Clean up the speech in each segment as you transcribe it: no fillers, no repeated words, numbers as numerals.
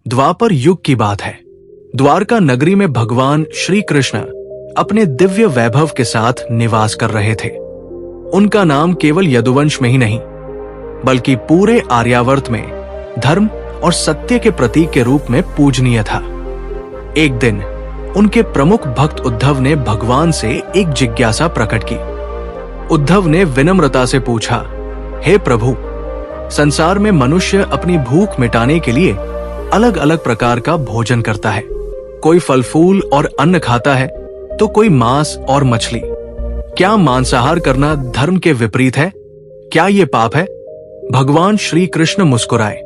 द्वापर युग की बात है। द्वारका नगरी में भगवान श्री कृष्ण अपने दिव्य वैभव के साथ निवास कर रहे थे। उनका नाम केवल यदुवंश में ही नहीं बल्कि पूरे आर्यावर्त में धर्म और सत्य के प्रतीक के रूप में पूजनीय था। एक दिन उनके प्रमुख भक्त उद्धव ने भगवान से एक जिज्ञासा प्रकट की। उद्धव ने विनम्रता से पूछा, हे प्रभु, संसार में मनुष्य अपनी भूख मिटाने के लिए अलग अलग प्रकार का भोजन करता है। कोई फल फूल और अन्न खाता है तो कोई मांस और मछली। क्या मांसाहार करना धर्म के विपरीत है? क्या ये पाप है? भगवान श्री कृष्ण मुस्कुराए।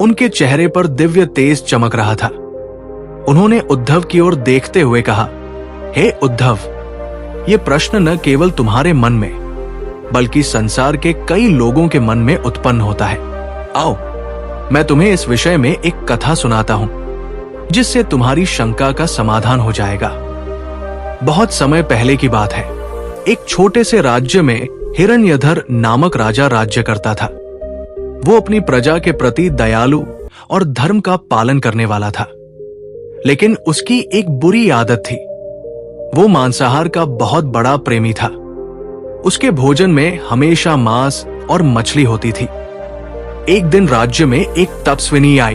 उनके चेहरे पर दिव्य तेज चमक रहा था। उन्होंने उद्धव की ओर देखते हुए कहा, हे उद्धव, ये प्रश्न न केवल तुम्हारे मन में बल्कि संसार के कई लोगों के मन में उत्पन्न होता है। आओ, मैं तुम्हें इस विषय में एक कथा सुनाता हूं जिससे तुम्हारी शंका का समाधान हो जाएगा। बहुत समय पहले की बात है। एक छोटे से राज्य में हिरण्यधर नामक राजा राज्य करता था। वो अपनी प्रजा के प्रति दयालु और धर्म का पालन करने वाला था, लेकिन उसकी एक बुरी आदत थी। वो मांसाहार का बहुत बड़ा प्रेमी था। उसके भोजन में हमेशा मांस और मछली होती थी। एक दिन राज्य में एक तपस्विनी आई।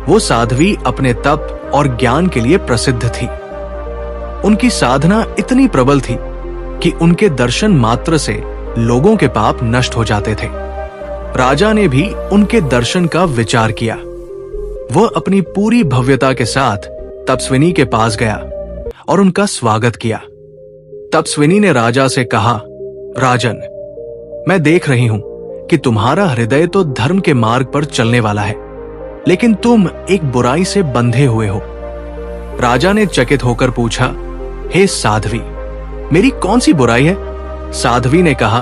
वो साध्वी अपने तप और ज्ञान के लिए प्रसिद्ध थी। उनकी साधना इतनी प्रबल थी कि उनके दर्शन मात्र से लोगों के पाप नष्ट हो जाते थे। राजा ने भी उनके दर्शन का विचार किया। वह अपनी पूरी भव्यता के साथ तपस्विनी के पास गया और उनका स्वागत किया। तपस्विनी ने राजा से कहा, राजन, मैं देख रही हूं कि तुम्हारा हृदय तो धर्म के मार्ग पर चलने वाला है, लेकिन तुम एक बुराई से बंधे हुए हो। राजा ने चकित होकर पूछा, हे साध्वी, मेरी कौन सी बुराई है? साध्वी ने कहा,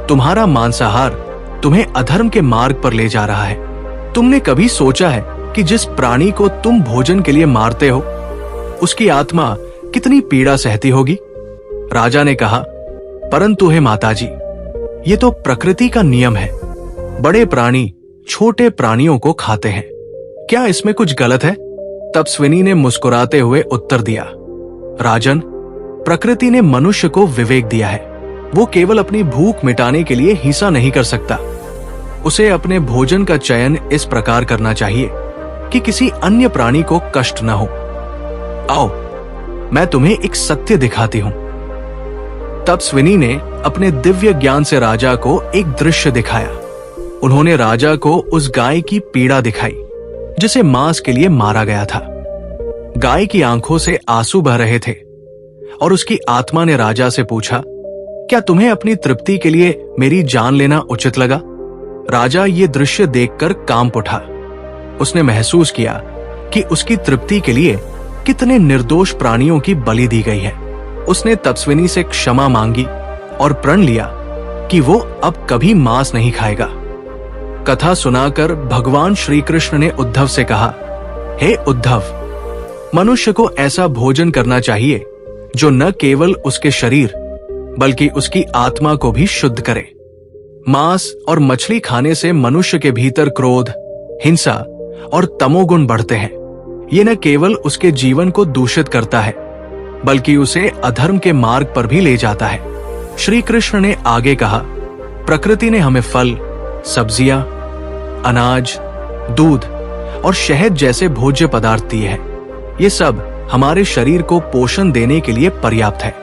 तुम्हारा मांसाहार तुम्हें अधर्म के मार्ग पर ले जा रहा है। तुमने कभी सोचा है कि जिस प्राणी को तुम भोजन के लिए मारते हो उसकी आत्मा कितनी पीड़ा सहती होगी? राजा ने कहा, परंतु हे माताजी, ये तो प्रकृति का नियम है। बड़े प्राणी छोटे प्राणियों को खाते हैं। क्या इसमें कुछ गलत है? तपस्विनी ने मुस्कुराते हुए उत्तर दिया, राजन, प्रकृति ने मनुष्य को विवेक दिया है। वो केवल अपनी भूख मिटाने के लिए हिंसा नहीं कर सकता। उसे अपने भोजन का चयन इस प्रकार करना चाहिए कि किसी अन्य प्राणी को कष्ट न हो। आओ, मैं तुम्हें एक सत्य दिखाती हूं। तपस्विनी ने अपने दिव्य ज्ञान से राजा को एक दृश्य दिखाया। उन्होंने राजा को उस गाय की पीड़ा दिखाई जिसे मांस के लिए मारा गया था। गाय की आंखों से आंसू बह रहे थे और उसकी आत्मा ने राजा से पूछा, क्या तुम्हें अपनी तृप्ति के लिए मेरी जान लेना उचित लगा? राजा ये दृश्य देखकर कांप उठा। उसने महसूस किया कि उसकी तृप्ति के लिए कितने निर्दोष प्राणियों की बलि दी गई है। उसने तपस्विनी से क्षमा मांगी और प्रण लिया कि वो अब कभी मांस नहीं खाएगा। कथा सुनाकर भगवान श्री कृष्ण ने उद्धव से कहा, हे उद्धव, मनुष्य को ऐसा भोजन करना चाहिए जो न केवल उसके शरीर बल्कि उसकी आत्मा को भी शुद्ध करे। मांस और मछली खाने से मनुष्य के भीतर क्रोध, हिंसा और तमोगुण बढ़ते हैं। ये न केवल उसके जीवन को दूषित करता है बल्कि उसे अधर्म के मार्ग पर भी ले जाता है। श्री कृष्ण ने आगे कहा, प्रकृति ने हमें फल, सब्जियां, अनाज, दूध और शहद जैसे भोज्य पदार्थ दिए हैं। ये सब हमारे शरीर को पोषण देने के लिए पर्याप्त है।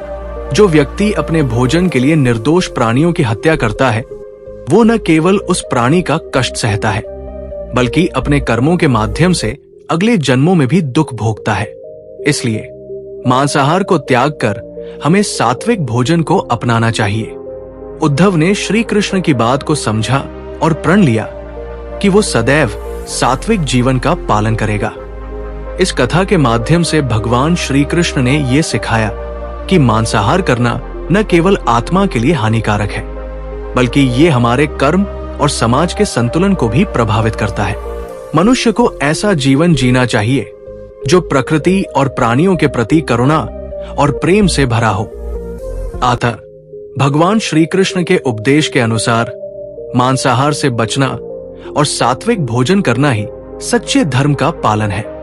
जो व्यक्ति अपने भोजन के लिए निर्दोष प्राणियों की हत्या करता है वो न केवल उस प्राणी का कष्ट सहता है बल्कि अपने कर्मों के माध्यम से अगले जन्मों में भी दुख भोगता है। इसलिए मांसाहार को त्याग कर हमें सात्विक भोजन को अपनाना चाहिए। उद्धव ने श्री कृष्ण की बात को समझा और प्रण लिया कि वो सदैव सात्विक जीवन का पालन करेगा। इस कथा के माध्यम से भगवान श्री कृष्ण ने ये सिखाया कि मांसाहार करना न केवल आत्मा के लिए हानिकारक है बल्कि ये हमारे कर्म और समाज के संतुलन को भी प्रभावित करता है। मनुष्य को ऐसा जीवन जीना चाहिए जो प्रकृति और प्राणियों के प्रति करुणा और प्रेम से भरा हो। अतः भगवान श्री कृष्ण के उपदेश के अनुसार मांसाहार से बचना और सात्विक भोजन करना ही सच्चे धर्म का पालन है।